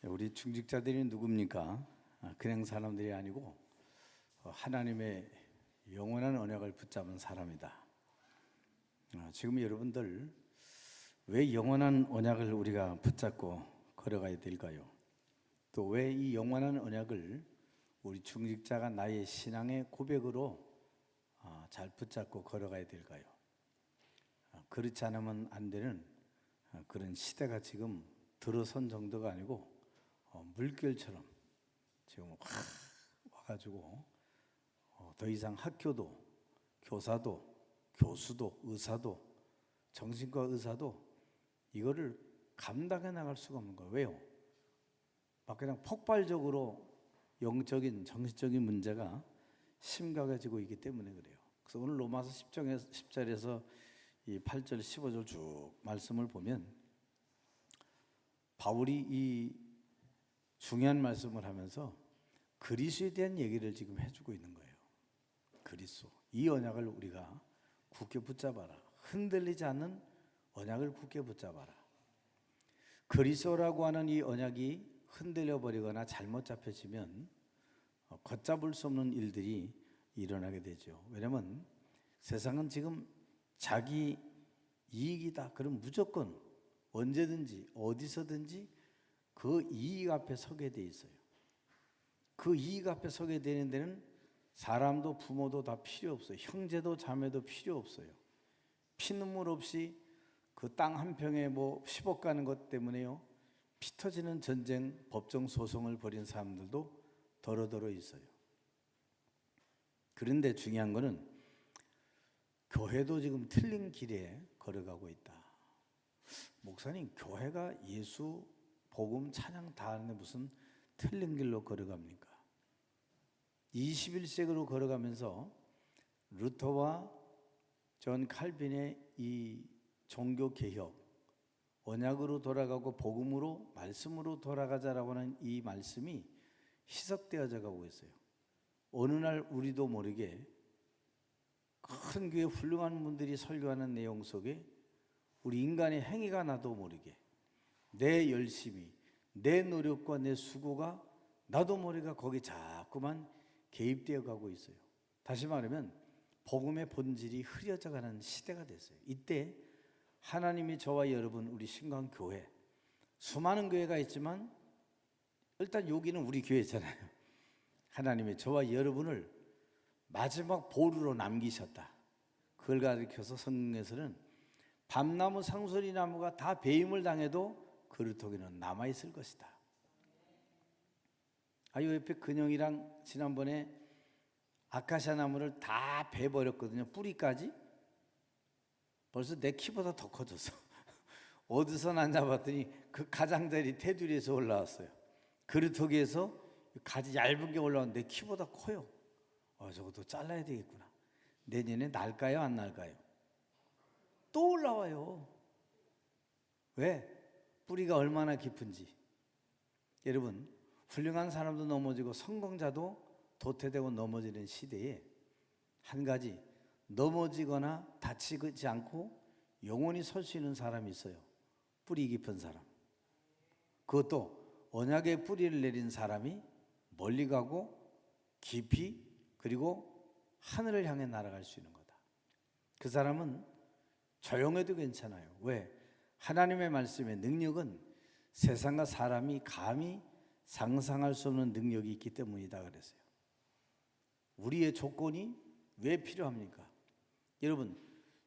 우리 중직자들이 누굽니까? 그냥 사람들이 아니고 하나님의 영원한 언약을 붙잡은 사람이다. 지금 여러분들 왜 영원한 언약을 우리가 붙잡고 걸어가야 될까요? 또 왜 이 영원한 언약을 우리 중직자가 나의 신앙의 고백으로 잘 붙잡고 걸어가야 될까요? 그렇지 않으면 안 되는 그런 시대가 지금 들어선 정도가 아니고 물결처럼 지금 확 와가지고 더 이상 학교도, 교사도, 교수도, 의사도, 정신과 의사도 이거를 감당해 나갈 수가 없는 거예요. 왜요? 막 그냥 폭발적으로 영적인, 정신적인 문제가 심각해지고 있기 때문에 그래요. 그래서 오늘 로마서 10절에서 이 8절, 15절 쭉 말씀을 보면 바울이 이 중요한 말씀을 하면서 그리스도에 대한 얘기를 지금 해주고 있는 거예요. 그리스도, 이 언약을 우리가 굳게 붙잡아라. 흔들리지 않는 언약을 굳게 붙잡아라. 그리스도라고 하는 이 언약이 흔들려 버리거나 잘못 잡혀지면 걷잡을 수 없는 일들이 일어나게 되죠. 왜냐하면 세상은 지금 자기 이익이다. 그럼 무조건 언제든지 어디서든지 그 이익 앞에 서게 돼 있어요. 그 이익 앞에 서게 되는 데는 사람도 부모도 다 필요 없어요. 형제도 자매도 필요 없어요. 피눈물 없이 그 땅 한 평에 10억 가는 것 때문에요, 피 터지는 전쟁, 법정 소송을 벌인 사람들도 더러더러 있어요. 그런데 중요한 거는 교회도 지금 틀린 길에 걸어가고 있다. 목사님, 교회가 예수 복음 찬양 다 하는데 무슨 틀린 길로 걸어갑니까? 21세기로 걸어가면서 루터와 존 칼빈의 이 종교 개혁, 언약으로 돌아가고 복음으로, 말씀으로 돌아가자라고 하는 이 말씀이 희석되어져 가고 있어요. 어느 날 우리도 모르게 큰 교회 훌륭한 분들이 설교하는 내용 속에 우리 인간의 행위가 나도 모르게 내 열심이, 내 노력과 내 수고가 나도 모르게 거기 자꾸만 개입되어 가고 있어요. 다시 말하면 복음의 본질이 흐려져 가는 시대가 됐어요. 이때 하나님이 저와 여러분, 우리 신광교회, 수많은 교회가 있지만 일단 여기는 우리 교회잖아요. 하나님이 저와 여러분을 마지막 보루로 남기셨다. 그걸 가리켜서 성경에서는 밤나무 상소리나무가 다 배임을 당해도 그루터기는 남아있을 것이다. 요 옆에 근영이랑 지난번에 아카시아 나무를 다 베버렸거든요. 뿌리까지. 벌써 내 키보다 더 커졌어. 어디서 났냐 봤더니 그 가장자리 테두리에서 올라왔어요. 그루터기에서 가지 얇은 게 올라오는데 내 키보다 커요. 저것도 잘라야 되겠구나. 내년에 날까요, 안 날까요? 또 올라와요. 왜? 뿌리가 얼마나 깊은지. 여러분, 훌륭한 사람도 넘어지고 성공자도 도태되고 넘어지는 시대에 한 가지, 넘어지거나 다치지 않고 영원히 설 수 있는 사람이 있어요. 뿌리 깊은 사람. 그것도 언약의 뿌리를 내린 사람이 멀리 가고 깊이, 그리고 하늘을 향해 날아갈 수 있는 거다. 그 사람은 조용해도 괜찮아요. 왜? 하나님의 말씀의 능력은 세상과 사람이 감히 상상할 수 없는 능력이 있기 때문이다 그랬어요. 우리의 조건이 왜 필요합니까? 여러분,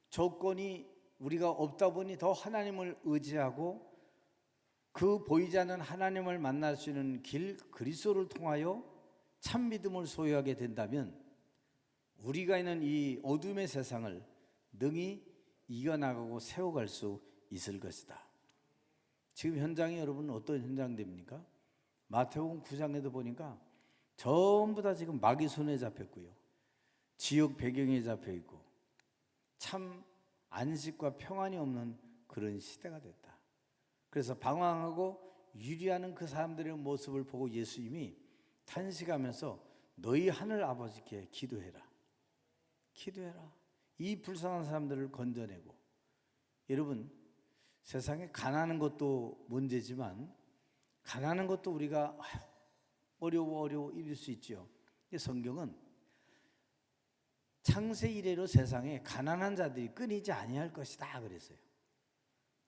조건이 우리가 없다 보니 더 하나님을 의지하고 그 보이지 않는 하나님을 만날 수 있는 길, 그리스도를 통하여 참 믿음을 소유하게 된다면 우리가 있는 이 어둠의 세상을 능히 이겨나가고 세워갈 수 있을 것이다. 지금 현장이 여러분 어떤 현장입니까? 마태복음 9장에도 보니까 전부 다 지금 마귀 손에 잡혔고요, 지역 배경에 잡혀 있고 참 안식과 평안이 없는 그런 시대가 됐다. 그래서 방황하고 유리하는 그 사람들의 모습을 보고 예수님이 탄식하면서 너희 하늘 아버지께 기도해라. 기도해라. 이 불쌍한 사람들을 건져내고. 여러분, 세상에 가난한 것도 문제지만 가난한 것도 우리가 어려워 이럴 수 있죠. 성경은 창세 이래로 세상에 가난한 자들이 끊이지 아니할 것이다 그랬어요.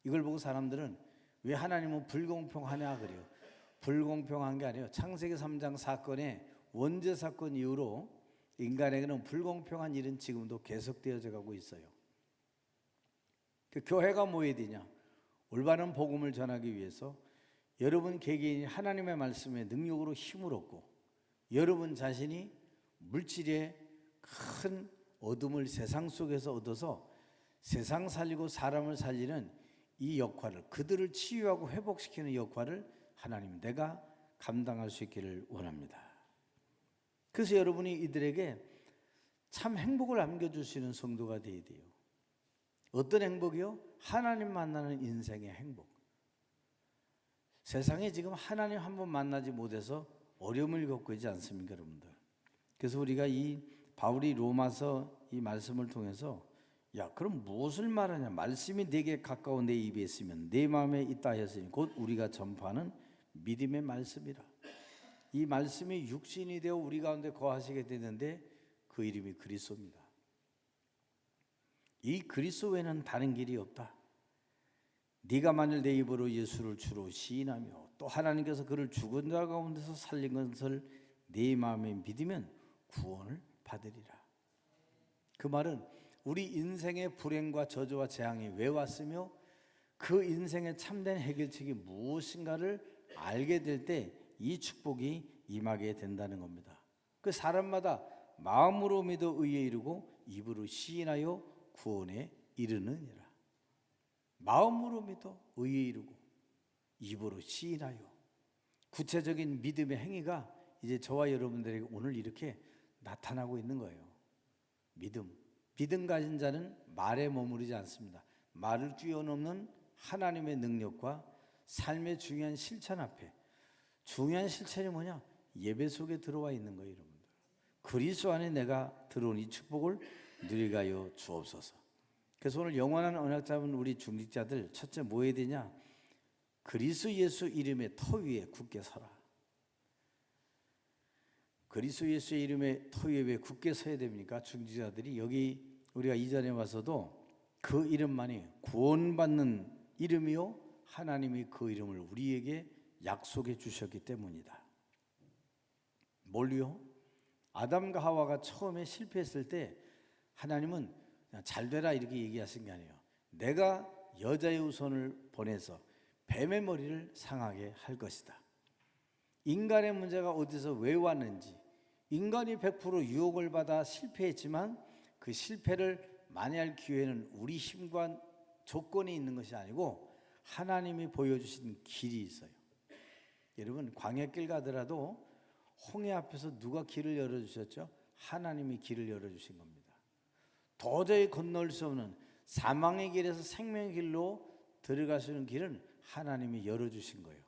이걸 보고 사람들은 왜 하나님은 불공평하냐 그래요. 불공평한 게 아니에요. 창세기 3장 사건의 원죄 사건 이후로 인간에게는 불공평한 일은 지금도 계속되어져 가고 있어요. 그 교회가 뭐 해야 되냐? 올바른 복음을 전하기 위해서 여러분 개개인이 하나님의 말씀에 능력으로 힘을 얻고 여러분 자신이 물질의 큰 어둠을 세상 속에서 얻어서 세상 살리고 사람을 살리는 이 역할을, 그들을 치유하고 회복시키는 역할을 하나님 내가 감당할 수 있기를 원합니다. 그래서 여러분이 이들에게 참 행복을 안겨줄 수 있는 성도가 되어야 돼요. 어떤 행복이요? 하나님 만나는 인생의 행복. 세상에 지금 하나님 한 번 만나지 못해서 어려움을 겪고 있지 않습니까, 여러분들? 그래서 우리가 이 바울이 로마서 이 말씀을 통해서 야, 그럼 무엇을 말하냐? 말씀이 내게 가까운 내 입에 있으면 내 마음에 있다 했으니 곧 우리가 전파하는 믿음의 말씀이라. 이 말씀이 육신이 되어 우리 가운데 거하시게 되는데 그 이름이 그리스도입니다. 이 그리스도 외에는 다른 길이 없다. 네가 만일 내 입으로 예수를 주로 시인하며 또 하나님께서 그를 죽은 자 가운데서 살린 것을 네 마음에 믿으면 구원을 받으리라. 그 말은 우리 인생의 불행과 저주와 재앙이 왜 왔으며 그 인생의 참된 해결책이 무엇인가를 알게 될 때 이 축복이 임하게 된다는 겁니다. 그 사람마다 마음으로 믿어 의에 이르고 입으로 시인하여 구원에 이르느니라. 마음으로 믿어 의에 이르고 입으로 시인하여. 구체적인 믿음의 행위가 이제 저와 여러분들에게 오늘 이렇게 나타나고 있는 거예요. 믿음 가진 자는 말에 머무르지 않습니다. 말을 뛰어넘는 하나님의 능력과 삶의 중요한 실천 앞에, 중요한 실천이 뭐냐? 예배 속에 들어와 있는 거예요, 여러분들. 그리스도 안에 내가 들어온 이 축복을 누리게 하여 주옵소서. 그래서 오늘 영원한 언약 잡은 우리 중직자들, 첫째 뭐 해야 되냐? 그리스도 예수 이름의 터 위에 굳게 서라. 그리스도 예수의 이름의 터 위에 왜 굳게 서야 됩니까? 중직자들이 여기 우리가 이전에 와서도 그 이름만이 구원받는 이름이요 하나님이 그 이름을 우리에게 약속해 주셨기 때문이다. 뭘요? 아담과 하와가 처음에 실패했을 때 하나님은 그냥 잘 되라 이렇게 얘기하신 게 아니에요. 내가 여자의 후손을 보내서 뱀의 머리를 상하게 할 것이다. 인간의 문제가 어디서 왜 왔는지, 인간이 100% 유혹을 받아 실패했지만 그 실패를 만회할 기회는 우리 힘과 조건이 있는 것이 아니고 하나님이 보여주신 길이 있어요. 여러분 광야길 가더라도 홍해 앞에서 누가 길을 열어주셨죠? 하나님이 길을 열어주신 겁니다. 도저히 건널 수 없는 사망의 길에서 생명의 길로 들어갈 수 있는 길은 하나님이 열어주신 거예요.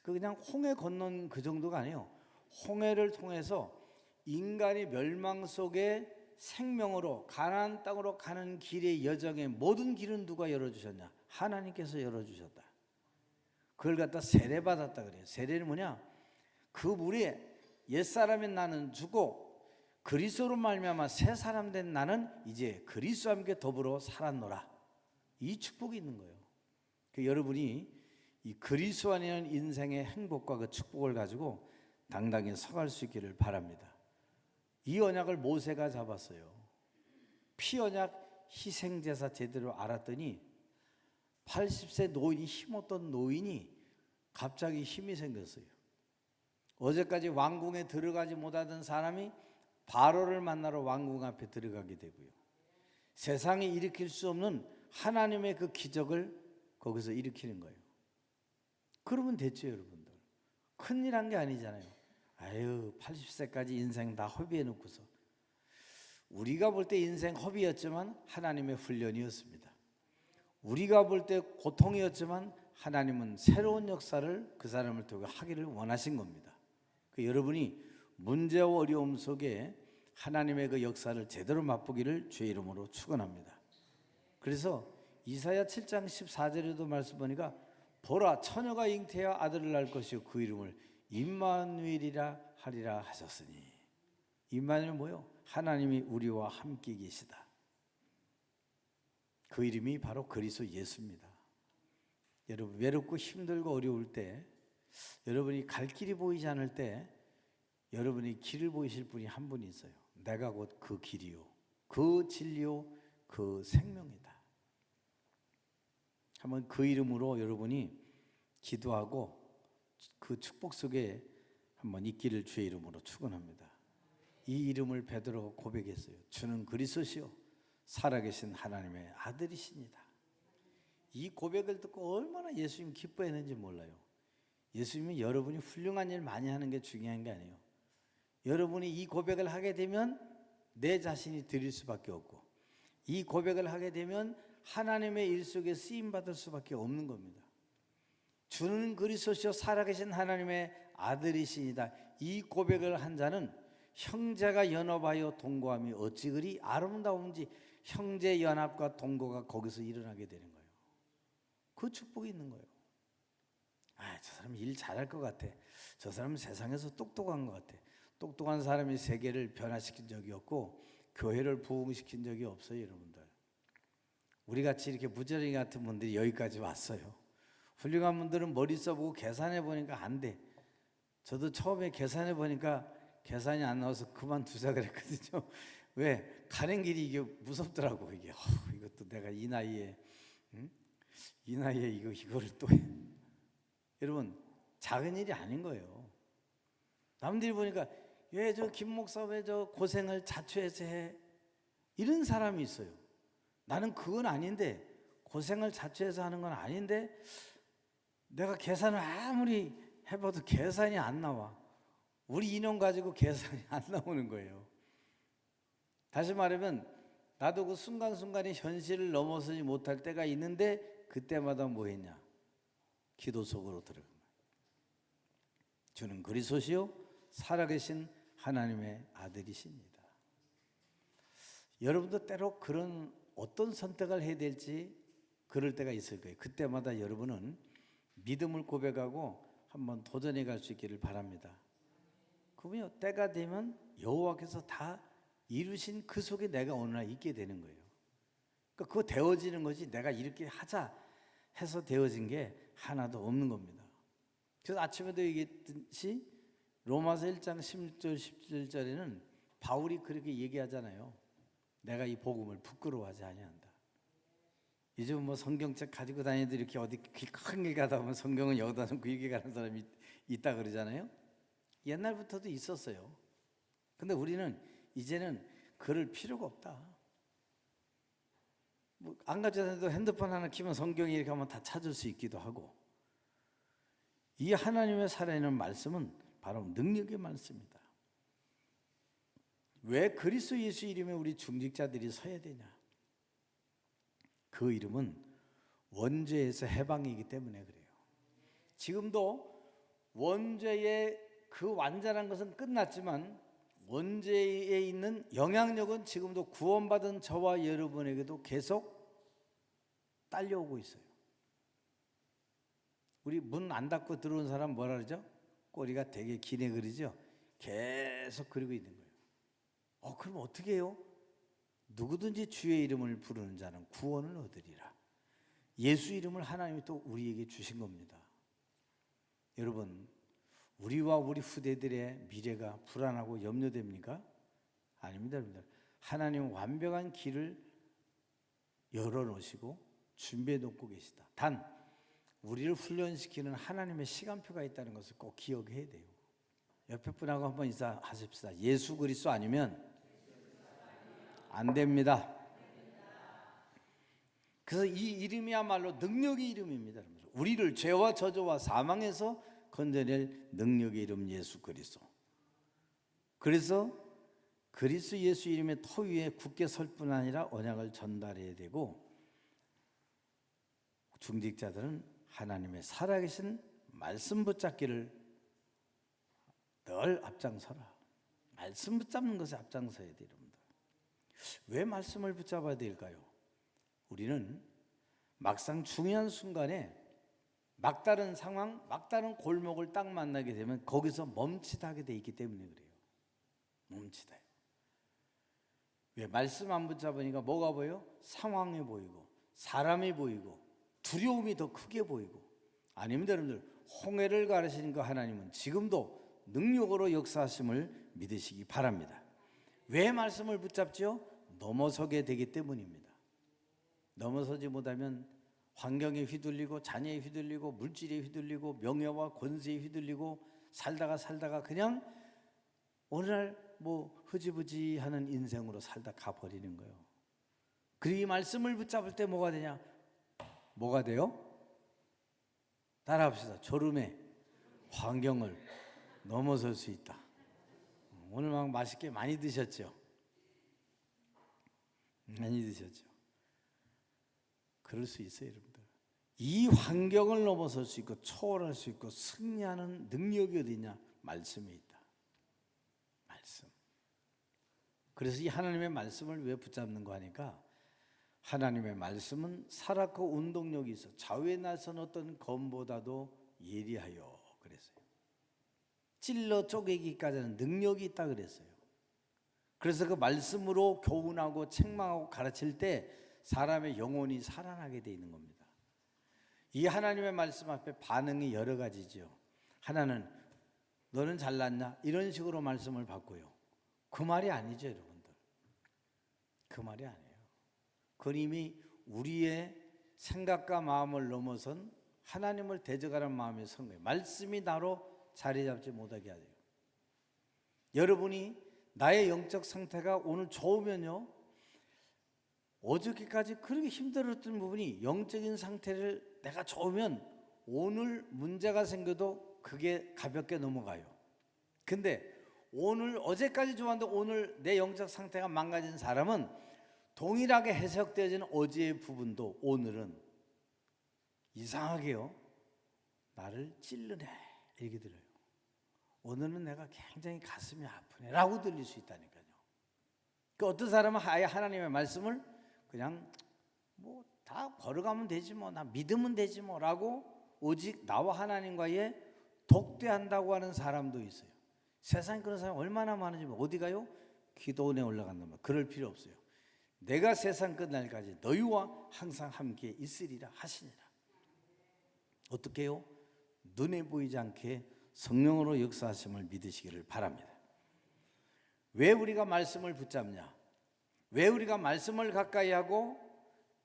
그냥 홍해 건넌 그 정도가 아니에요. 홍해를 통해서 인간이 멸망 속에 생명으로 가나안 땅으로 가는 길의 여정의 모든 길은 누가 열어주셨냐? 하나님께서 열어주셨다. 그걸 갖다 세례받았다 그래요. 세례는 뭐냐? 그 물에 옛사람인 나는 죽고 그리스도로 말미암아 새 사람 된 나는 이제 그리스도와 함께 더불어 살았노라. 이 축복이 있는 거예요. 여러분이 이 그리스도 안에 있는 인생의 행복과 그 축복을 가지고 당당히 서갈 수 있기를 바랍니다. 이 언약을 모세가 잡았어요. 피언약 희생제사 제대로 알았더니 80세 노인이 힘없던 노인이 갑자기 힘이 생겼어요. 어제까지 왕궁에 들어가지 못하던 사람이 바로를 만나러 왕궁 앞에 들어가게 되고요. 세상이 일으킬 수 없는 하나님의 그 기적을 거기서 일으키는 거예요. 그러면 됐죠, 여러분들. 큰일 한 게 아니잖아요. 아유, 80세까지 인생 다 허비해 놓고서. 우리가 볼 때 인생 허비였지만 하나님의 훈련이었습니다. 우리가 볼 때 고통이었지만 하나님은 새로운 역사를 그 사람을 통해 하기를 원하신 겁니다. 여러분이 문제와 어려움 속에 하나님의 그 역사를 제대로 맛보기를 주의 이름으로 축원합니다. 그래서 이사야 7장 14절에도 말씀 보니까 보라 처녀가 잉태하여 아들을 낳을 것이요 그 이름을 임마누엘이라 하리라 하셨으니. 임마누엘 뭐요? 하나님이 우리와 함께 계시다. 그 이름이 바로 그리스도 예수입니다. 여러분 외롭고 힘들고 어려울 때, 여러분이 갈 길이 보이지 않을 때 여러분이 길을 보이실 분이 한 분이 있어요. 내가 곧 그 길이요 그 진리요 그 생명이다. 한번 그 이름으로 여러분이 기도하고 그 축복 속에 한번 있기를 주의 이름으로 축원합니다. 이 이름을 베드로가 고백했어요. 주는 그리스도시요 살아계신 하나님의 아들이십니다. 이 고백을 듣고 얼마나 예수님 기뻐했는지 몰라요. 예수님은 여러분이 훌륭한 일 많이 하는 게 중요한 게 아니에요. 여러분이 이 고백을 하게 되면 내 자신이 드릴 수밖에 없고, 이 고백을 하게 되면 하나님의 일 속에 쓰임받을 수밖에 없는 겁니다. 주는 그리스도시요 살아계신 하나님의 아들이시니다. 이 고백을 한 자는 형제가 연합하여 동거함이 어찌 그리 아름다운지 형제 연합과 동거가 거기서 일어나게 되는 거예요. 그 축복이 있는 거예요. 저 사람 일 잘할 것 같아. 저 사람은 세상에서 똑똑한 것 같아. 똑똑한 사람이 세계를 변화시킨 적이 없고 교회를 부흥시킨 적이 없어요. 여러분들, 우리같이 이렇게 부지런히 같은 분들이 여기까지 왔어요. 훌륭한 분들은 머리 써보고 계산해 보니까 안 돼. 저도 처음에 계산해 보니까 계산이 안 나와서 그만두자 그랬거든요. 왜? 가는 길이 이게 무섭더라고. 이게 이것도 내가 이 나이에 이 나이에 이거를 또 해. 여러분 작은 일이 아닌 거예요. 남들이 보니까 왜 저 김 목사 왜 저 고생을 자초해서 해? 이런 사람이 있어요. 나는 그건 아닌데, 고생을 자초해서 하는 건 아닌데 내가 계산을 아무리 해봐도 계산이 안 나와. 우리 인원 가지고 계산이 안 나오는 거예요. 다시 말하면 나도 그 순간순간에 현실을 넘어서지 못할 때가 있는데 그때마다 뭐 했냐? 기도 속으로 들어간 거예요. 주는 그리스도시요 살아계신 하나님의 아들이십니다. 여러분도 때로 그런 어떤 선택을 해야 될지 그럴 때가 있을 거예요. 그때마다 여러분은 믿음을 고백하고 한번 도전해 갈 수 있기를 바랍니다. 그러면 때가 되면 여호와께서 다 이루신 그 속에 내가 어느 날 있게 되는 거예요. 그러니까 그거 되어지는 거지 내가 이렇게 하자 해서 되어진 게 하나도 없는 겁니다. 그래서 아침에도 얘기했듯이 로마서 1장 16절 17절에는 바울이 그렇게 얘기하잖아요. 내가 이 복음을 부끄러워하지 아니한다. 요즘 뭐 성경책 가지고 다니도 이렇게 어디 큰 길 가다 보면 성경은 여기다 놓고 이렇게 가는 사람이 있다 그러잖아요. 옛날부터도 있었어요. 근데 우리는 이제는 그럴 필요가 없다. 뭐 안 가져다녀도 핸드폰 하나 키면 성경이 이렇게 하면 다 찾을 수 있기도 하고, 이 하나님의 살아있는 말씀은 바로 능력의 말씀입니다. 왜 그리스도 예수 이름에 우리 중직자들이 서야 되냐? 그 이름은 원죄에서 해방이기 때문에 그래요. 지금도 원죄의 그 완전한 것은 끝났지만 원죄에 있는 영향력은 지금도 구원받은 저와 여러분에게도 계속 딸려오고 있어요. 우리 문 안 닫고 들어온 사람 뭐라 그러죠? 꼬리가 되게 기네 그러죠? 계속 그러고 있는 거예요. 그럼 어떻게 해요? 누구든지 주의 이름을 부르는 자는 구원을 얻으리라. 예수 이름을 하나님이 또 우리에게 주신 겁니다. 여러분, 우리와 우리 후대들의 미래가 불안하고 염려됩니까? 아닙니다, 여러분들. 하나님은 완벽한 길을 열어놓으시고 준비해 놓고 계시다. 단 우리를 훈련시키는 하나님의 시간표가 있다는 것을 꼭 기억해야 돼요. 옆에 분하고 한번 인사하십시다. 예수 그리스도 아니면 안 됩니다. 그래서 이 이름이야말로 능력의 이름입니다. 우리를 죄와 저주와 사망에서 건져낼 능력의 이름 예수 그리스도. 그래서 그리스도 예수 이름의 터 위에 굳게 설 뿐 아니라 언약을 전달해야 되고, 중직자들은 하나님의 살아계신 말씀 붙잡기를 늘 앞장서라. 말씀 붙잡는 것에 앞장서야 돼요. 여러분들, 왜 말씀을 붙잡아야 될까요? 우리는 막상 중요한 순간에 막다른 상황, 막다른 골목을 딱 만나게 되면 거기서 멈칫하게 돼 있기 때문에 그래요. 멈칫해요. 왜? 말씀 안 붙잡으니까 뭐가 보여? 상황이 보이고 사람이 보이고 두려움이 더 크게 보이고. 아닙니다 여러분들. 홍해를 가르치는 그 하나님은 지금도 능력으로 역사하심을 믿으시기 바랍니다. 왜 말씀을 붙잡죠? 넘어서게 되기 때문입니다. 넘어서지 못하면 환경에 휘둘리고 자녀에 휘둘리고 물질에 휘둘리고 명예와 권세에 휘둘리고 살다가 그냥 어느 날 뭐 흐지부지 하는 인생으로 살다 가버리는 거예요. 그리고 이 말씀을 붙잡을 때 뭐가 되냐? 뭐가 돼요? 따라합시다. 졸음의 환경을 넘어설 수 있다. 오늘 막 맛있게 많이 드셨죠? 많이 드셨죠? 그럴 수 있어요 여러분들. 이 환경을 넘어설 수 있고 초월할 수 있고 승리하는 능력이 어디냐? 말씀에 있다. 말씀. 그래서 이 하나님의 말씀을 왜 붙잡는가 하니까 하나님의 말씀은 살았고 운동력이 있어 좌우에 나선 어떤 검보다도 예리하여 그랬어요. 찔러 쪼개기까지 하는 능력이 있다 그랬어요. 그래서 그 말씀으로 교훈하고 책망하고 가르칠 때 사람의 영혼이 살아나게 돼 있는 겁니다. 이 하나님의 말씀 앞에 반응이 여러 가지죠. 하나는 너는 잘났냐? 이런 식으로 말씀을 받고요. 그 말이 아니죠 여러분들. 그 말이 아니에요. 그건 이미 우리의 생각과 마음을 넘어선 하나님을 대적하는 마음이 선 거예요. 말씀이 나로 자리 잡지 못하게 하세요. 여러분이 나의 영적 상태가 오늘 좋으면요, 어저께까지 그렇게 힘들었던 부분이 영적인 상태를 내가 좋으면 오늘 문제가 생겨도 그게 가볍게 넘어가요. 근데 오늘 어제까지 좋았는데 오늘 내 영적 상태가 망가진 사람은 동일하게 해석되어지는 어제의 부분도 오늘은 이상하게요 나를 찔르네 이렇게 들어요. 오늘은 내가 굉장히 가슴이 아프네 라고 들릴 수 있다니까요. 그 어떤 사람은 아예 하나님의 말씀을 그냥 뭐 다 걸어가면 되지 뭐 나 믿으면 되지 뭐 라고 오직 나와 하나님과의 독대한다고 하는 사람도 있어요. 세상에 그런 사람이 얼마나 많은지 어디 가요? 기도원에 올라간단 말이에요. 그럴 필요 없어요. 내가 세상 끝날까지 너희와 항상 함께 있으리라 하시니라. 어떻게 해요? 눈에 보이지 않게 성령으로 역사하심을 믿으시기를 바랍니다. 왜 우리가 말씀을 붙잡냐? 왜 우리가 말씀을 가까이 하고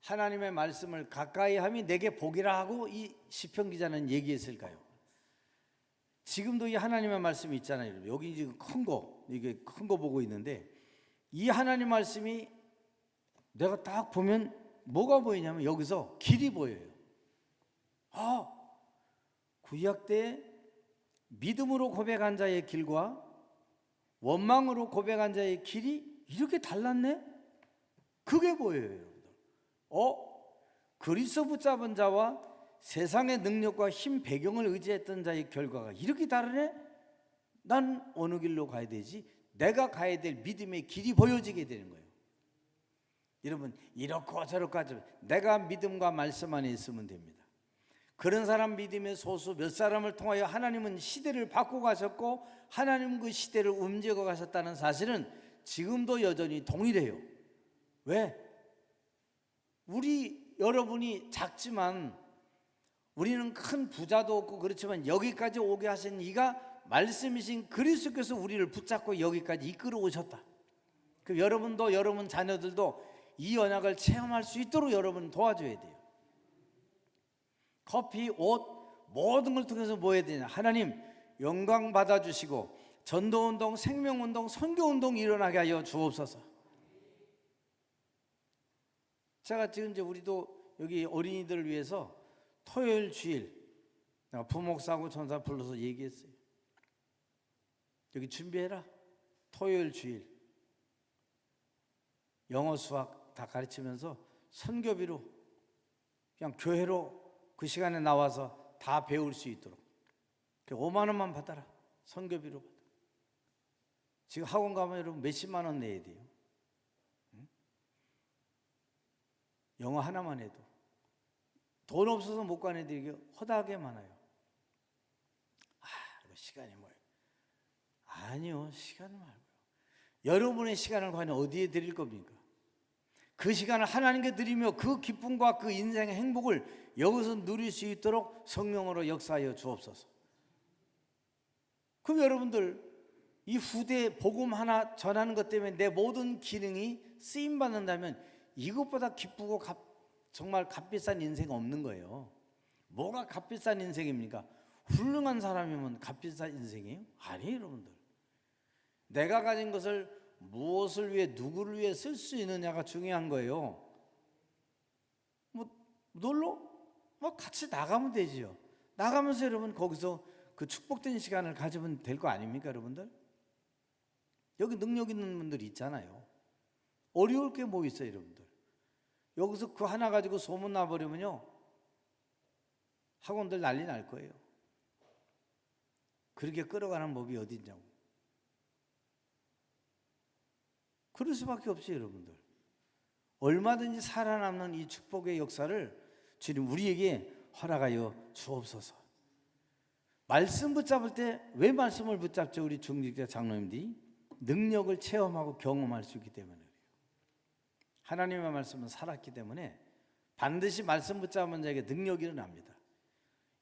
하나님의 말씀을 가까이 함이 내게 복이라 하고 이 시편 기자는 얘기했을까요? 지금도 이 하나님의 말씀이 있잖아요. 여기 지금 큰 거, 이게 큰 거 보고 있는데 이 하나님 말씀이 내가 딱 보면 뭐가 보이냐면 여기서 길이 보여요. 아, 구약 때 믿음으로 고백한 자의 길과 원망으로 고백한 자의 길이 이렇게 달랐네? 그게 보여요, 여러분들. 그리스도 붙잡은 자와 세상의 능력과 힘 배경을 의지했던 자의 결과가 이렇게 다르네? 난 어느 길로 가야 되지? 내가 가야 될 믿음의 길이 보여지게 되는 거예요. 여러분, 이렇고 저렇고 하지만 내가 믿음과 말씀 안에 있으면 됩니다. 그런 사람 믿음의 소수 몇 사람을 통하여 하나님은 시대를 바꾸고 가셨고 하나님은 그 시대를 움직여 가셨다는 사실은 지금도 여전히 동일해요. 왜? 여러분이 작지만 우리는 큰 부자도 없고 그렇지만 여기까지 오게 하신 이가 말씀이신 그리스도께서 우리를 붙잡고 여기까지 이끌어 오셨다. 그럼 여러분도 여러분 자녀들도 이 언약을 체험할 수 있도록 여러분 도와줘야 돼요. 커피, 옷, 모든 걸 통해서 뭐 해야 되냐? 하나님 영광 받아주시고 전도운동, 생명운동, 선교운동 일어나게 하여 주옵소서. 제가 지금 이제 우리도 여기 어린이들을 위해서 토요일 주일 내가 부목사하고 전사 불러서 얘기했어요. 여기 준비해라. 토요일 주일 영어 수학 다 가르치면서 선교비로 그냥 교회로 그 시간에 나와서 다 배울 수 있도록 5만 원만 받아라. 선교비로 받아. 지금 학원 가면 여러분 몇십만 원 내야 돼요. 영어 하나만 해도 돈 없어서 못 가는 애들이 허다하게 많아요. 이거 시간이 뭐예요? 아니요, 시간을 말고요. 여러분의 시간을 과연 어디에 드릴 겁니까? 그 시간을 하나님께 드리며 그 기쁨과 그 인생의 행복을 여기서 누릴 수 있도록 성령으로 역사하여 주옵소서. 그럼 여러분들 이 후대 복음 하나 전하는 것 때문에 내 모든 기능이 쓰임받는다면 이것보다 기쁘고 정말 값비싼 인생 없는 거예요. 뭐가 값비싼 인생입니까? 훌륭한 사람이면 값비싼 인생이에요? 아니에요, 여러분들. 내가 가진 것을 무엇을 위해 누구를 위해 쓸 수 있느냐가 중요한 거예요. 놀러? 같이 나가면 되지요. 나가면서 여러분 거기서 그 축복된 시간을 가지면 될 거 아닙니까, 여러분들? 여기 능력 있는 분들이 있잖아요. 어려울 게 뭐 있어요, 여러분들? 여기서 그 하나 가지고 소문 나버리면요, 학원들 난리 날 거예요. 그렇게 끌어가는 법이 어디 있냐고. 그럴 수밖에 없어요, 여러분들. 얼마든지 살아남는 이 축복의 역사를 주님 우리에게 허락하여 주옵소서. 말씀 붙잡을 때 왜 말씀을 붙잡죠? 우리 중직자 장로님들이 능력을 체험하고 경험할 수 있기 때문에 그래요. 하나님의 말씀은 살았기 때문에 반드시 말씀 붙잡은 자에게 능력이 일어납니다.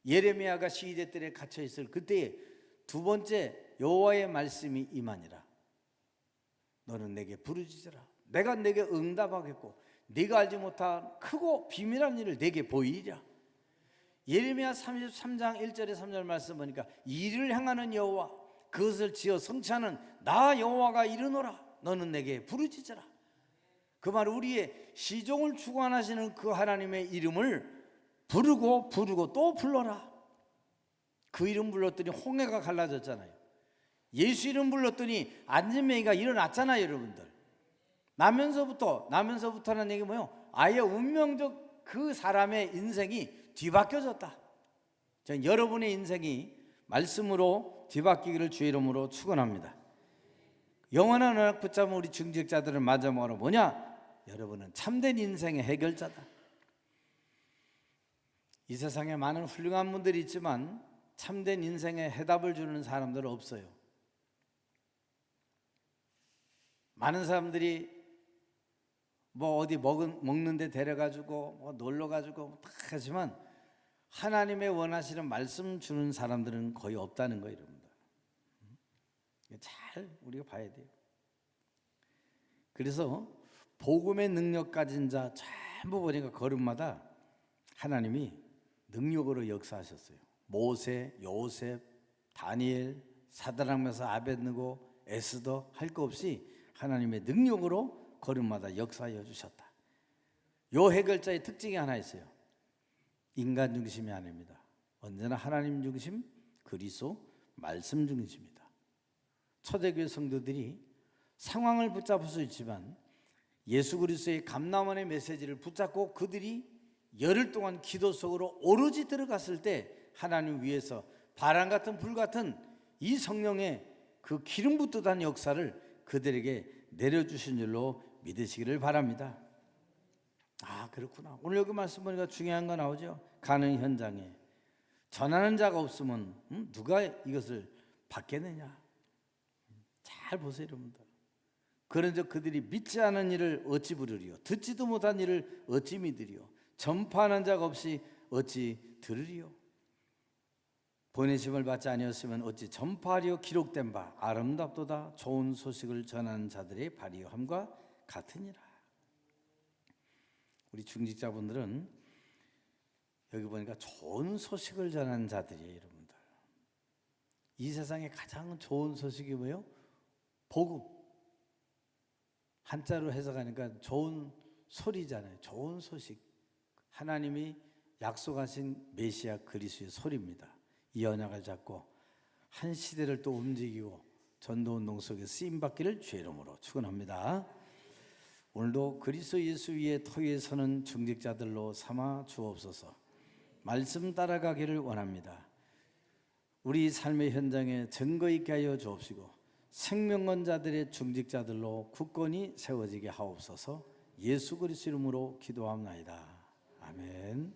예레미야가 시대들에 갇혀 있을 그때에 두 번째 여호와의 말씀이 임하니라. 너는 내게 부르짖으라. 내가 내게 응답하겠고 네가 알지 못한 크고 비밀한 일을 내게 보이리라. 예레미야 33장 1절에 3절 말씀 보니까 이를 향하는 여호와 그것을 지어 성취하는 나 여호와가 이르노라. 너는 내게 부르짖으라. 그 말 우리의 시종을 주관하시는 그 하나님의 이름을 부르고 또 불러라. 그 이름 불렀더니 홍해가 갈라졌잖아요. 예수 이름 불렀더니 안진뱅이가 일어났잖아요, 여러분들. 나면서부터는 얘기 뭐예요? 아예 운명적 그 사람의 인생이 뒤바뀌어졌다. 저는 여러분의 인생이 말씀으로 뒤바뀌기를 주의 이름으로 축원합니다. 영원한 언약 붙잡은 우리 중직자들은 마지막으로 뭐냐? 여러분은 참된 인생의 해결자다. 이 세상에 많은 훌륭한 분들이 있지만 참된 인생의 해답을 주는 사람들은 없어요. 많은 사람들이 어디 먹는 데 데려가지고 놀러가지고 다 하지만 하나님의 원하시는 말씀 주는 사람들은 거의 없다는 거예요, 여러분들. 잘 우리가 봐야 돼요. 그래서 복음의 능력 가진 자 전부 보니까 걸음마다 하나님이 능력으로 역사하셨어요. 모세, 요셉, 다니엘, 사드락 메사 아벳느고, 에스더 할 거 없이 하나님의 능력으로 걸음마다 역사하여 주셨다. 요 해결자의 특징이 하나 있어요. 인간 중심이 아닙니다. 언제나 하나님 중심, 그리스도 말씀 중심입니다. 초대교회 성도들이 상황을 붙잡을 수 있지만 예수 그리스도의 감람원의 메시지를 붙잡고 그들이 열흘 동안 기도 속으로 오로지 들어갔을 때 하나님 위에서 바람 같은 불 같은 이 성령의 그 기름 붓듯한 역사를 그들에게 내려주신 줄로 믿으시기를 바랍니다. 그렇구나. 오늘 여기 말씀 보니까 중요한 거 나오죠. 가는 현장에 전하는 자가 없으면 누가 이것을 받겠느냐. 잘 보세요, 여러분들. 그런즉 그들이 믿지 않은 일을 어찌 부르리요? 듣지도 못한 일을 어찌 믿으리요? 전파하는 자가 없이 어찌 들으리요? 보내심을 받지 아니었으면 어찌 전파하리요? 기록된 바 아름답도다 좋은 소식을 전하는 자들의 발휘함과 같으니라. 우리 중직자분들은 여기 보니까 좋은 소식을 전하는 자들이에요, 여러분들. 이 세상에 가장 좋은 소식이 뭐예요? 복음. 한자로 해석하니까 좋은 소리잖아요. 좋은 소식. 하나님이 약속하신 메시아 그리스도의 소리입니다. 이 언약을 잡고 한 시대를 또 움직이고 전도운동 속에 쓰임받기를 주의 이름으로 축원합니다. 오늘도 그리스도 예수 위에 토위에 서는 중직자들로 삼아 주옵소서. 말씀 따라가기를 원합니다. 우리 삶의 현장에 증거 있게 하여 주옵시고 생명건자들의 중직자들로 굳건히 세워지게 하옵소서. 예수 그리스도 이름으로 기도합나이다. 아멘.